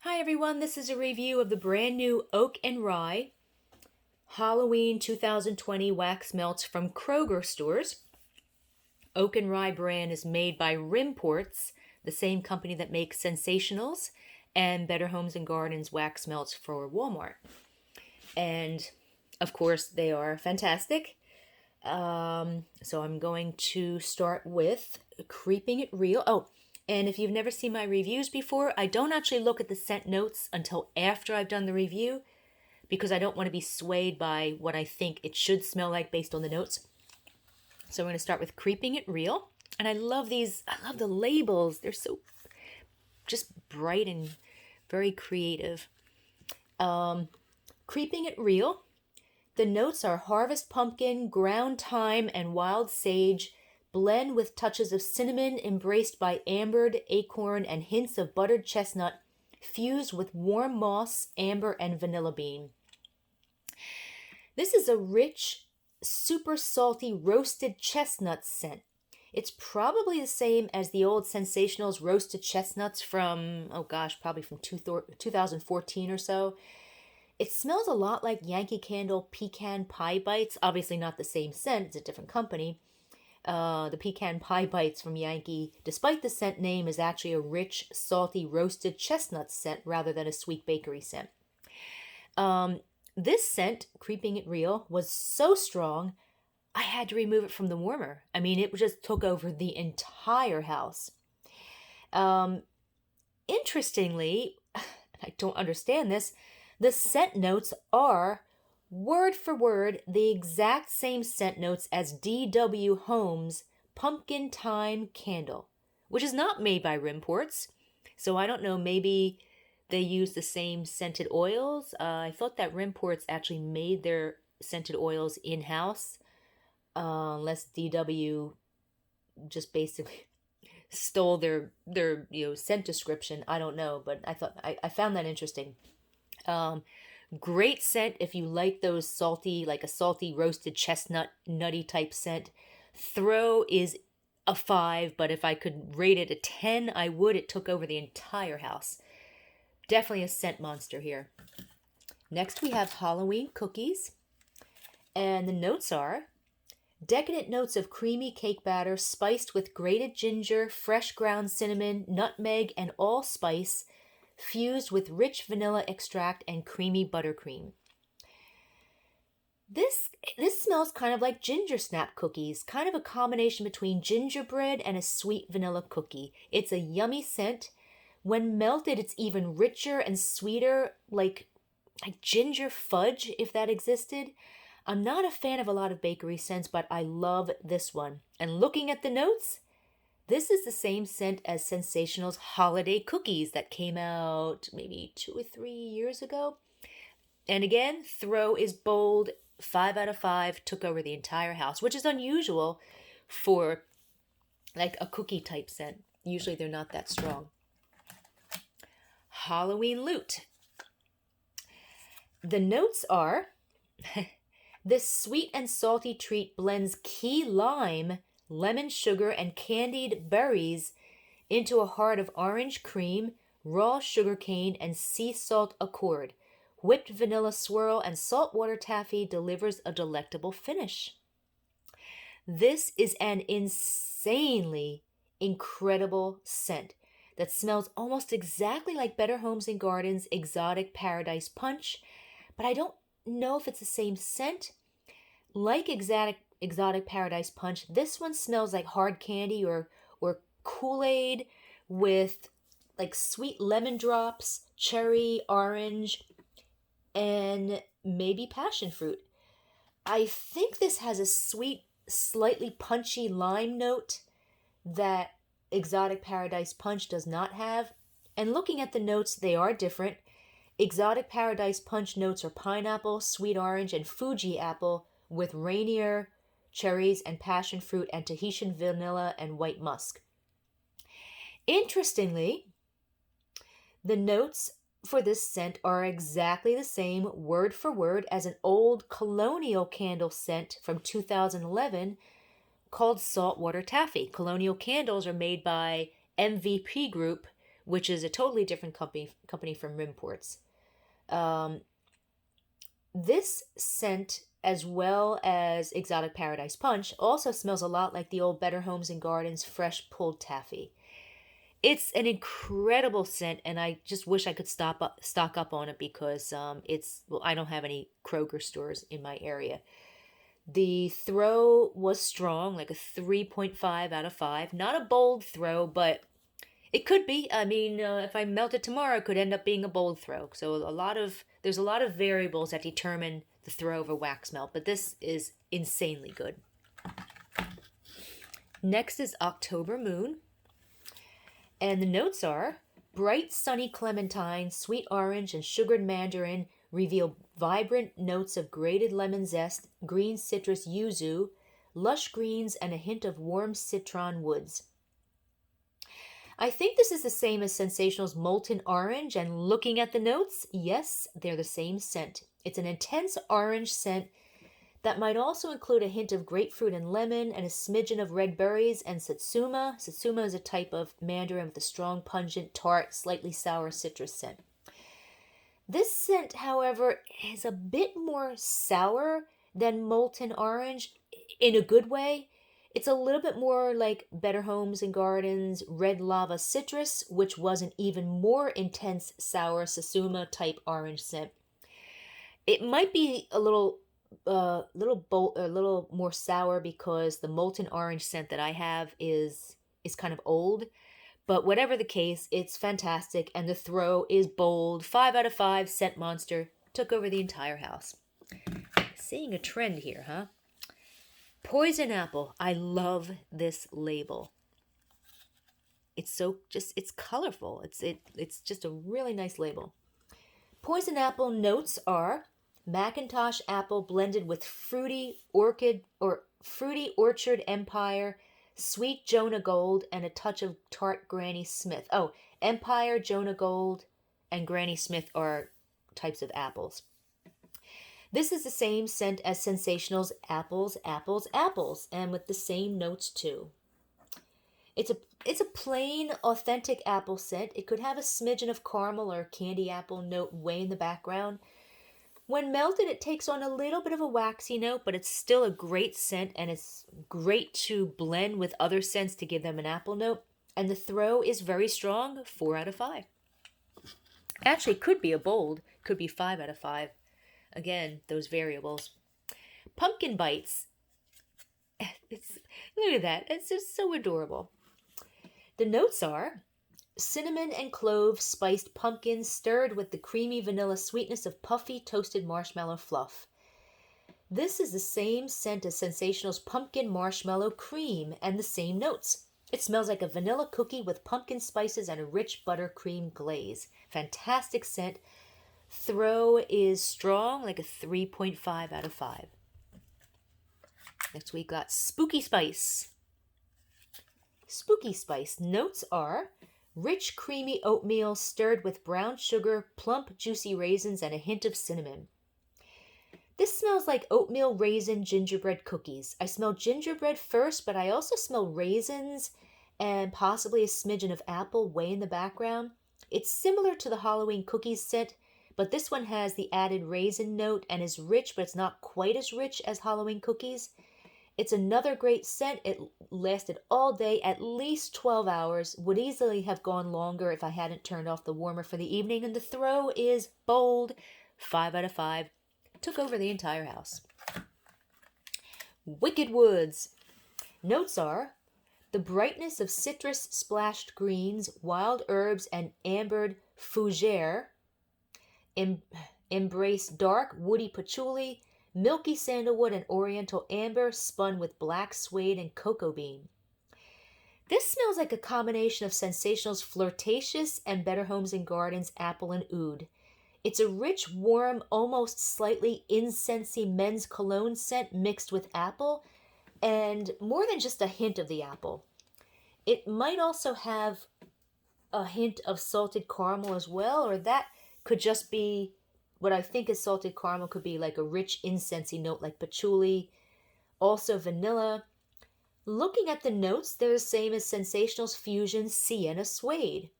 Hi everyone, this is a review of the brand new Oak and Rye Halloween 2020 wax melts from Kroger stores. Oak and Rye brand is made by Rimports, the same company that makes Sensationals and Better Homes and Gardens wax melts for Walmart. And of course, they are fantastic. So I'm going to start with Creeping It Real. Oh, and if you've never seen my reviews before, I don't actually look at the scent notes until after I've done the review because I don't want to be swayed by what I think it should smell like based on the notes. So I'm going to start with Creeping It Real. And I love the labels. They're so just bright and very creative. Creeping It Real. The notes are harvest pumpkin, ground thyme, and wild sage, blend with touches of cinnamon embraced by ambered acorn and hints of buttered chestnut, fused with warm moss, amber, and vanilla bean. This is a rich, super salty roasted chestnut scent. It's probably the same as the old Sensationals roasted chestnuts from, probably from 2014 or so. It smells a lot like Yankee Candle Pecan Pie Bites. Obviously not the same scent, it's a different company. The Pecan Pie Bites from Yankee, despite the scent name, is actually a rich, salty, roasted chestnut scent rather than a sweet bakery scent. This scent, Creeping It Real, was so strong, I had to remove it from the warmer. I mean, it just took over the entire house. Interestingly, I don't understand this, the scent notes are, word for word, the exact same scent notes as D.W. Home's Pumpkin Thyme Candle, which is not made by Rimports. So I don't know, maybe they use the same scented oils. I thought that Rimports actually made their scented oils in-house, unless D.W. just basically stole their scent description. I don't know, but I found that interesting. Great scent if you like those salty, like a salty roasted chestnut, nutty type scent. Throw is a 5, but if I could rate it a 10, I would. It took over the entire house. Definitely a scent monster here. Next we have Halloween Cookies. And the notes are decadent notes of creamy cake batter spiced with grated ginger, fresh ground cinnamon, nutmeg, and allspice, fused with rich vanilla extract and creamy buttercream. This smells kind of like ginger snap cookies, kind of a combination between gingerbread and a sweet vanilla cookie. It's a yummy scent. When melted, it's even richer and sweeter, like ginger fudge, if that existed. I'm not a fan of a lot of bakery scents, but I love this one. And looking at the notes, this is the same scent as Sensational's holiday cookies that came out maybe 2 or 3 years ago. And again, throw is bold. 5 out of 5, took over the entire house, which is unusual for like a cookie type scent. Usually they're not that strong. Halloween Loot. The notes are this sweet and salty treat blends key lime, lemon sugar, and candied berries into a heart of orange cream, raw sugar cane, and sea salt accord. Whipped vanilla swirl and saltwater taffy delivers a delectable finish. This is an insanely incredible scent that smells almost exactly like Better Homes and Gardens Exotic Paradise Punch, but I don't know if it's the same scent. Like Exotic Paradise Punch, this one smells like hard candy or Kool-Aid with like sweet lemon drops, cherry, orange, and maybe passion fruit. I think this has a sweet, slightly punchy lime note that Exotic Paradise Punch does not have. And looking at the notes, they are different. Exotic Paradise Punch notes are pineapple, sweet orange, and Fuji apple with Rainier cherries and passion fruit and Tahitian vanilla and white musk. Interestingly, the notes for this scent are exactly the same word for word as an old colonial candle scent from 2011 called Saltwater Taffy. Colonial candles are made by MVP Group, which is a totally different company from Rimports. Um, this scent, as well as Exotic Paradise Punch, also smells a lot like the old Better Homes and Gardens fresh pulled taffy. It's an incredible scent, and I just wish I could stock up on it because I don't have any Kroger stores in my area. The throw was strong, like a 3.5 out of 5. Not a bold throw, but it could be. I mean, if I melt it tomorrow, it could end up being a bold throw. So there's a lot of variables that determine the throw of a wax melt, but this is insanely good. Next is October Moon. And the notes are bright sunny clementine, sweet orange, and sugared mandarin reveal vibrant notes of grated lemon zest, green citrus yuzu, lush greens, and a hint of warm citron woods. I think this is the same as Sensational's Molten Orange, and looking at the notes, yes, they're the same scent. It's an intense orange scent that might also include a hint of grapefruit and lemon and a smidgen of red berries and satsuma. Satsuma is a type of mandarin with a strong, pungent, tart, slightly sour citrus scent. This scent, however, is a bit more sour than Molten Orange in a good way. It's a little bit more like Better Homes and Gardens Red Lava Citrus, which was an even more intense sour satsuma type orange scent. It might be a little more sour because the Molten Orange scent that I have is kind of old. But whatever the case, it's fantastic, and the throw is bold. 5 out of 5, scent monster. Took over the entire house. Seeing a trend here, huh? Poison apple. I love this label. It's colorful. It's just a really nice label. Poison apple notes are Macintosh apple blended with fruity orchard empire, sweet Jonah Gold, and a touch of tart Granny Smith. Oh, Empire, Jonah Gold, and Granny Smith are types of apples. This is the same scent as Sensational's Apples, Apples, Apples, and with the same notes too. It's a plain, authentic apple scent. It could have a smidgen of caramel or candy apple note way in the background. When melted, it takes on a little bit of a waxy note, but it's still a great scent, and it's great to blend with other scents to give them an apple note. And the throw is very strong, 4 out of 5. Actually, it could be a bold, could be 5 out of 5. Again, those variables. Pumpkin bites. Look at that. It's just so adorable. The notes are cinnamon and clove spiced pumpkin stirred with the creamy vanilla sweetness of puffy toasted marshmallow fluff. This is the same scent as Sensational's pumpkin marshmallow cream and the same notes. It smells like a vanilla cookie with pumpkin spices and a rich buttercream glaze. Fantastic scent. Throw is strong, like a 3.5 out of 5. Next we got Spooky Spice. Spooky Spice notes are rich, creamy oatmeal stirred with brown sugar, plump, juicy raisins, and a hint of cinnamon. This smells like oatmeal raisin gingerbread cookies. I smell gingerbread first, but I also smell raisins and possibly a smidgen of apple way in the background. It's similar to the Halloween cookies scent, but this one has the added raisin note and is rich, but it's not quite as rich as Halloween cookies. It's another great scent. It lasted all day, at least 12 hours. Would easily have gone longer if I hadn't turned off the warmer for the evening. And the throw is bold. 5 out of 5. Took over the entire house. Wicked Woods. Notes are the brightness of citrus splashed greens, wild herbs, and ambered fougere. Embrace dark, woody patchouli, milky sandalwood, and oriental amber spun with black suede and cocoa bean. This smells like a combination of Sensational's Flirtatious and Better Homes and Gardens apple and oud. It's a rich, warm, almost slightly incensey men's cologne scent mixed with apple, and more than just a hint of the apple. It might also have a hint of salted caramel as well, or that could just be what I think is salted caramel, could be like a rich incensey note like patchouli, also vanilla. Looking at the notes, they're the same as Sensational's Fusion Sienna Suede.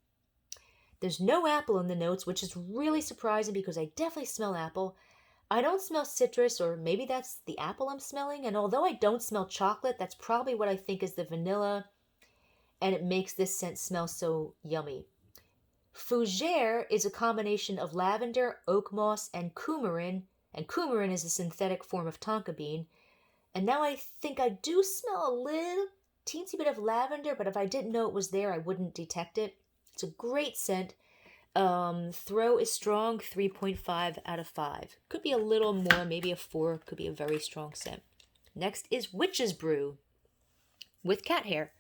There's no apple in the notes, which is really surprising because I definitely smell apple. I don't smell citrus, or maybe that's the apple I'm smelling. And although I don't smell chocolate, that's probably what I think is the vanilla, and it makes this scent smell so yummy. Fougere is a combination of lavender, oak moss, and coumarin is a synthetic form of tonka bean. And now I think I do smell a little teensy bit of lavender, but if I didn't know it was there, I wouldn't detect it. It's a great scent. Throw is strong, 3.5 out of 5. Could be a little more, maybe a 4. Could be a very strong scent. Next is Witch's Brew with cat hair.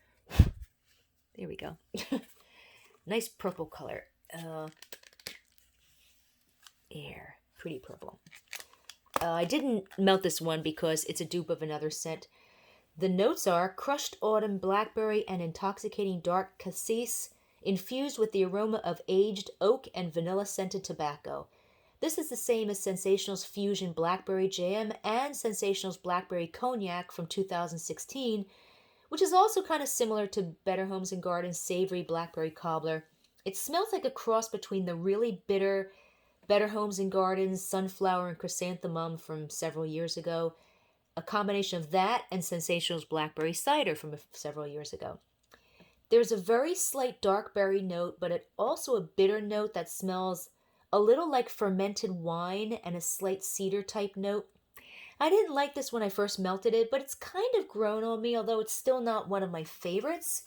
There we go. Nice purple color. Air. Pretty purple. I didn't melt this one because it's a dupe of another scent. The notes are crushed autumn blackberry and intoxicating dark cassis, infused with the aroma of aged oak and vanilla-scented tobacco. This is the same as Sensational's Fusion Blackberry Jam and Sensational's Blackberry Cognac from 2016, which is also kind of similar to Better Homes and Gardens' Savory Blackberry Cobbler. It smells like a cross between the really bitter Better Homes and Gardens Sunflower and Chrysanthemum from several years ago, a combination of that and Sensational's Blackberry Cider from several years ago. There's a very slight dark berry note, but also a bitter note that smells a little like fermented wine and a slight cedar type note. I didn't like this when I first melted it, but it's kind of grown on me, although it's still not one of my favorites.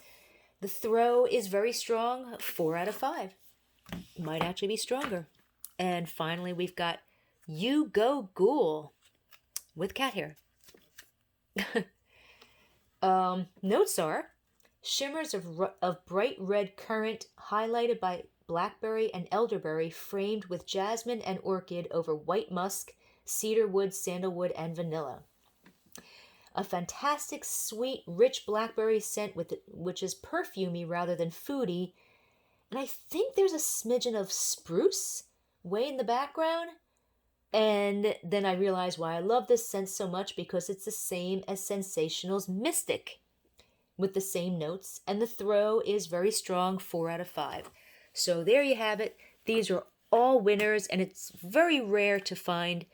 The throw is very strong, 4 out of 5. Might actually be stronger. And finally, we've got You Go Ghoul with cat hair. Notes are shimmers of bright red currant highlighted by blackberry and elderberry, framed with jasmine and orchid over white musk, cedarwood, sandalwood, and vanilla. A fantastic, sweet, rich blackberry scent which is perfumey rather than foody. And I think there's a smidgen of spruce way in the background. And then I realized why I love this scent so much, because it's the same as Sensational's Mystic with the same notes. And the throw is very strong, 4 out of 5. So there you have it. These are all winners, and it's very rare to find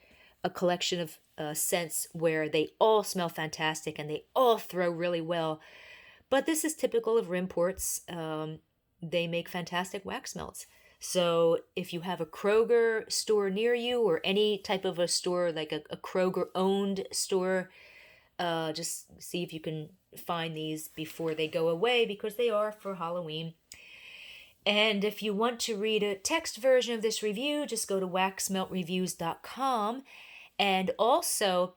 a collection of scents where they all smell fantastic and they all throw really well. But this is typical of Rimports. They make fantastic wax melts. So if you have a Kroger store near you, or any type of a store like a Kroger-owned store, just see if you can find these before they go away, because they are for Halloween. And if you want to read a text version of this review, just go to waxmeltreviews.com. And also,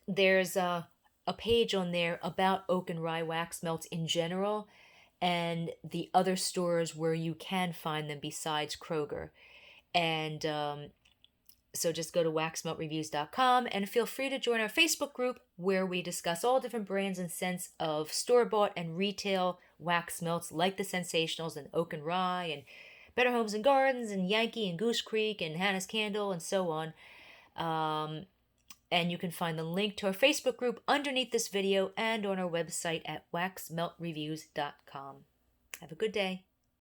there's a page on there about oak and rye wax melts in general, and the other stores where you can find them besides Kroger. And so just go to waxmeltreviews.com and feel free to join our Facebook group, where we discuss all different brands and scents of store-bought and retail wax melts, like the Sensationals and Oak and Rye and Better Homes and Gardens and Yankee and Goose Creek and Hannah's Candle and so on. And you can find the link to our Facebook group underneath this video and on our website at waxmeltreviews.com. Have a good day.